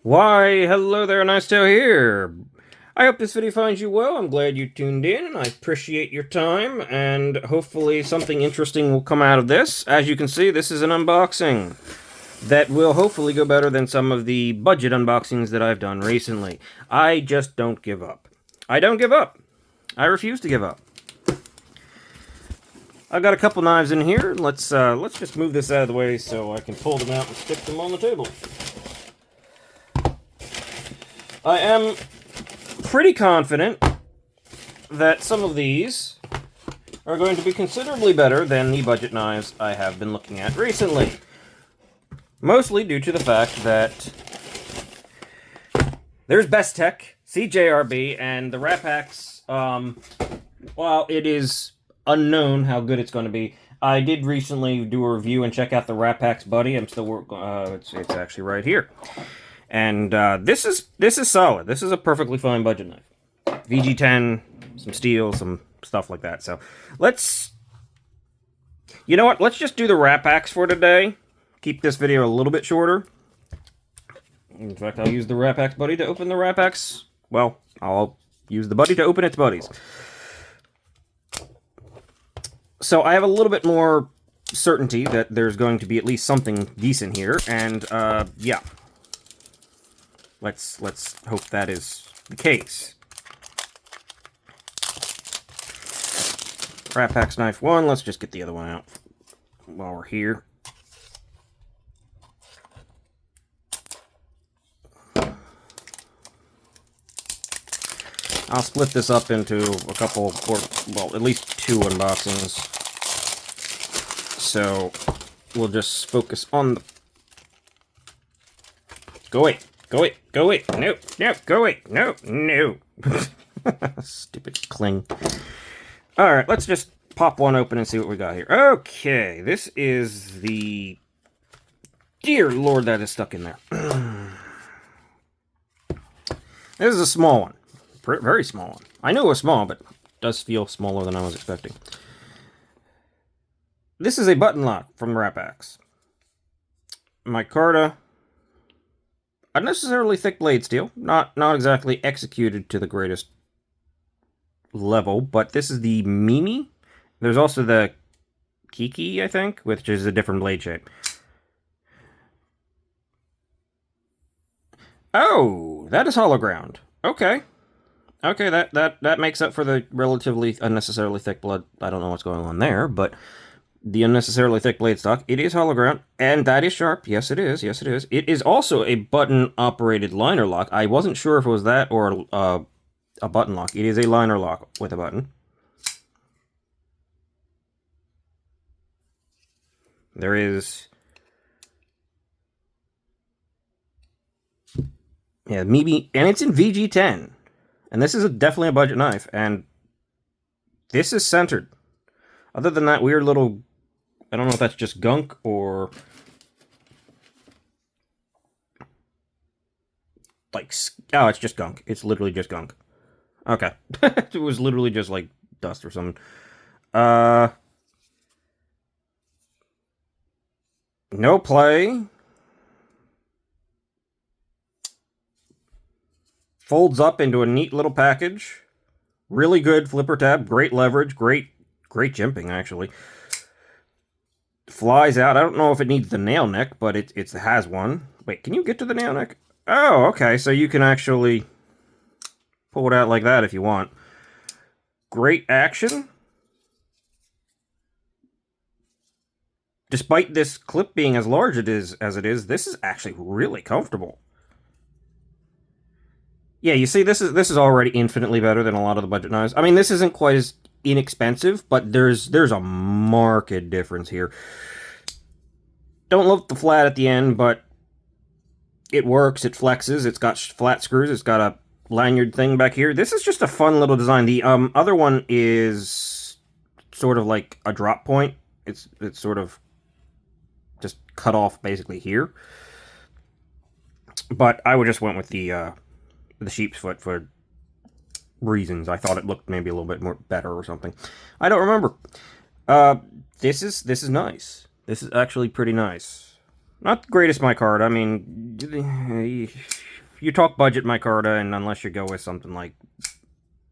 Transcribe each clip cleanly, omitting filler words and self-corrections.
Why, hello there, Niceto here. I hope this video finds you well. I'm glad you tuned in, and I appreciate your time, and hopefully something interesting will come out of this. As you can see, this is an unboxing that will hopefully go better than some of the budget unboxings that I've done recently. I just don't give up. I don't give up. I refuse to give up. I've got a couple knives in here. Let's just move this out of the way so I can pull them out and stick them on the table. I am pretty confident that some of these are going to be considerably better than the budget knives I have been looking at recently. Mostly due to the fact that there's Best Tech, CJRB, and the Rapax. While it is unknown how good it's going to be, I did recently do a review and check out the Rapax Buddy. I'm still working. It's actually right here. And this is solid. This is a perfectly fine budget knife. VG10, some steel, some stuff like that. So you know what? Let's just do the Rapax for today. Keep this video a little bit shorter. In fact, I'll use the Rapax Buddy to open the Rapax. Well, I'll use the Buddy to open its buddies. So I have a little bit more certainty that there's going to be at least something decent here, and yeah. Let's hope that is the case. Rapax knife 1. Let's just get the other one out while we're here. I'll split this up into a couple, or well, at least 2 unboxings. So we'll just focus on the... Go away. Go away. Go away. No. No. Go away. No. No. Stupid cling. Alright, let's just pop one open and see what we got here. Okay, this is the... Dear Lord, that is stuck in there. This is a small one. Very small one. I knew it was small, but it does feel smaller than I was expecting. This is a button lock from Rapax. Micarta. Unnecessarily thick blade steel. Not exactly executed to the greatest level, but this is the Mimi. There's also the Kiki, I think, which is a different blade shape. Oh, that is hollow ground. Okay. Okay, that makes up for the relatively unnecessarily thick blood. I don't know what's going on there, but the unnecessarily thick blade stock. It is hollow ground, and that is sharp. Yes, it is. Yes, it is. It is also a button-operated liner lock. I wasn't sure if it was that or a button lock. It is a liner lock with a button. There is... Yeah, maybe... And it's in VG10. And this is definitely a budget knife. And this is centered. Other than that weird little... I don't know if that's just gunk or... like... Oh, it's just gunk. It's literally just gunk. Okay. It was literally just like dust or something. No play. Folds up into a neat little package. Really good flipper tab. Great leverage. Great jimping, actually. Flies out. I don't know if it needs the nail neck, but it has one. Wait, can you get to the nail neck? Oh, okay. So you can actually pull it out like that if you want. Great action. Despite this clip being as large as it is, this is actually really comfortable. Yeah, you see, this is already infinitely better than a lot of the budget knives. I mean, this isn't quite as inexpensive, but there's a marked difference here. Don't love the flat at the end, but it works. It flexes. It's got flat screws. It's got a lanyard thing back here. This is just a fun little design. The other one is sort of like a drop point. It's sort of just cut off basically here. But I would just went with the sheep's foot for reasons. I thought it looked maybe a little bit more better or something. I don't remember. This is nice. This is actually pretty nice. Not the greatest micarta. I mean, you talk budget micarta, and unless you go with something like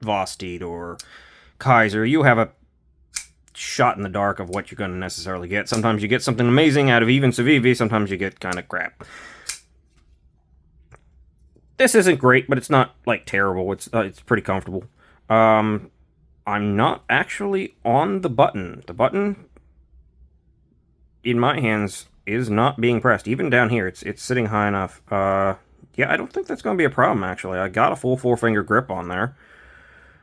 Vosteed or Kaiser, you have a shot in the dark of what you're going to necessarily get. Sometimes you get something amazing out of even Civivi, sometimes you get kind of crap. This isn't great, but it's not, like, terrible. It's pretty comfortable. I'm not actually on the button. The button, in my hands, is not being pressed. Even down here, it's sitting high enough. Yeah, I don't think that's going to be a problem, actually. I got a full 4-finger grip on there.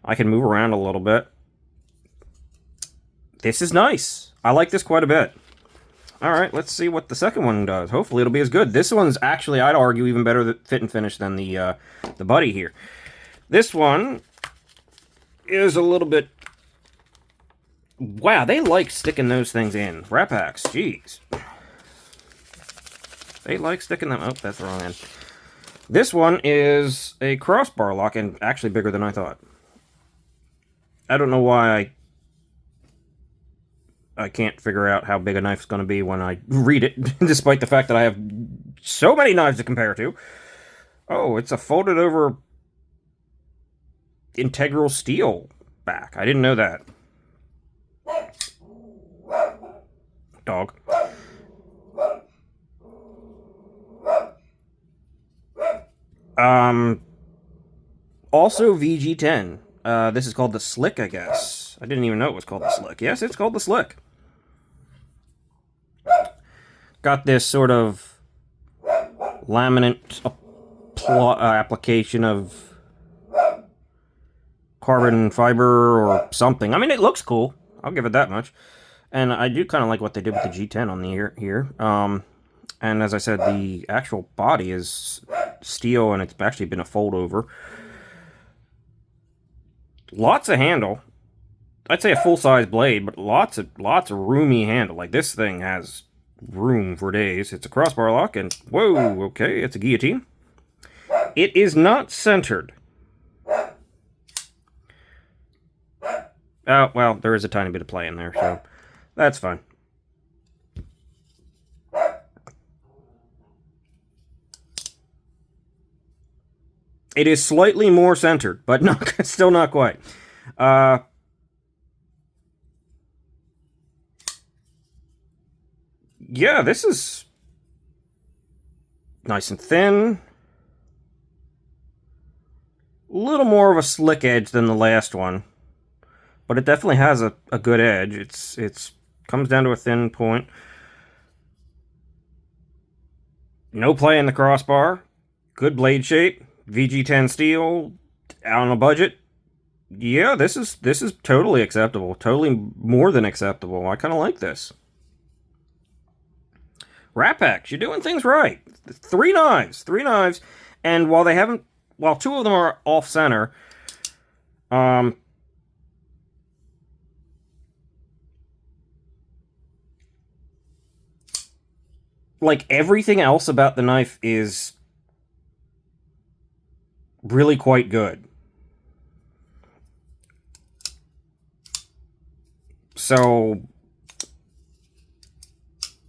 I can move around a little bit. This is nice. I like this quite a bit. Alright, let's see what the second one does. Hopefully it'll be as good. This one's actually, I'd argue, even better fit and finish than the Buddy here. This one is a little bit... Wow, they like sticking those things in. Rapax, jeez. They like sticking them... Oh, that's the wrong end. This one is a crossbar lock, and actually bigger than I thought. I don't know why I can't figure out how big a knife's going to be when I read it, despite the fact that I have so many knives to compare to. Oh, it's a folded over integral steel back. I didn't know that. Dog. Also VG10. This is called the Slick, I guess. I didn't even know it was called the Slick. Yes, it's called the Slick. Got this sort of laminate application of carbon fiber or something. I mean, it looks cool. I'll give it that much. And I do kind of like what they did with the G10 on the here. And as I said, the actual body is steel, and it's actually been a fold over. Lots of handle. I'd say a full-size blade, but lots of roomy handle. Like, this thing has room for days. It's a crossbar lock, and whoa, okay, it's a guillotine. It is not centered. Oh, well, there is a tiny bit of play in there, so that's fine. It is slightly more centered, but still not quite. Yeah, this is nice and thin. A little more of a slick edge than the last one, but it definitely has a good edge. It's comes down to a thin point. No play in the crossbar. Good blade shape. VG10 steel. Out on a budget. Yeah, this is totally acceptable. Totally more than acceptable. I kind of like this. Rapax, you're doing things right. 3 knives, and while two of them are off center, like, everything else about the knife is really quite good. So,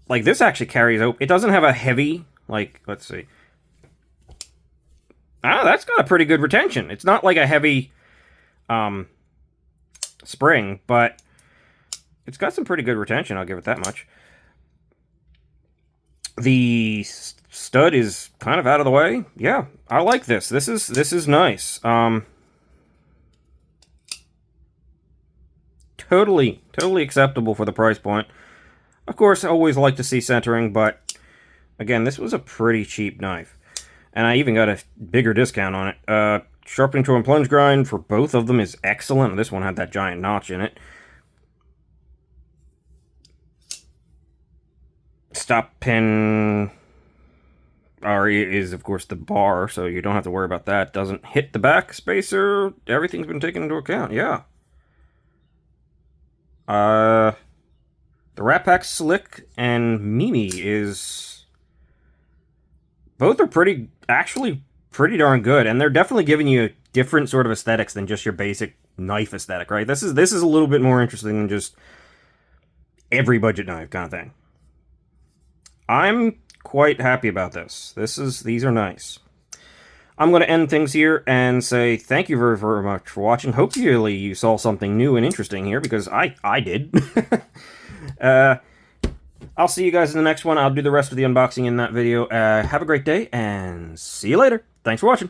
like, this actually carries out. It doesn't have a heavy, like, let's see. Ah, that's got a pretty good retention. It's not like a heavy spring, but it's got some pretty good retention, I'll give it that much. The stud is kind of out of the way. Yeah, I like this. This is nice. Totally acceptable for the price point. Of course, I always like to see centering, but again, this was a pretty cheap knife. And I even got a bigger discount on it. Sharpening tool and plunge grind for both of them is excellent. This one had that giant notch in it. Stop pin is, of course, the bar, so you don't have to worry about that. Doesn't hit the back spacer. Everything's been taken into account, yeah. The Rapax Slick and Mimi is... Both are actually pretty darn good, and they're definitely giving you different sort of aesthetics than just your basic knife aesthetic, right? This is a little bit more interesting than just every budget knife kind of thing. I'm quite happy about this. These are nice. I'm going to end things here and say thank you very, very much for watching. Hopefully you saw something new and interesting here, because I did. I'll see you guys in the next one. I'll do the rest of the unboxing in that video. Have a great day, and see you later. Thanks for watching.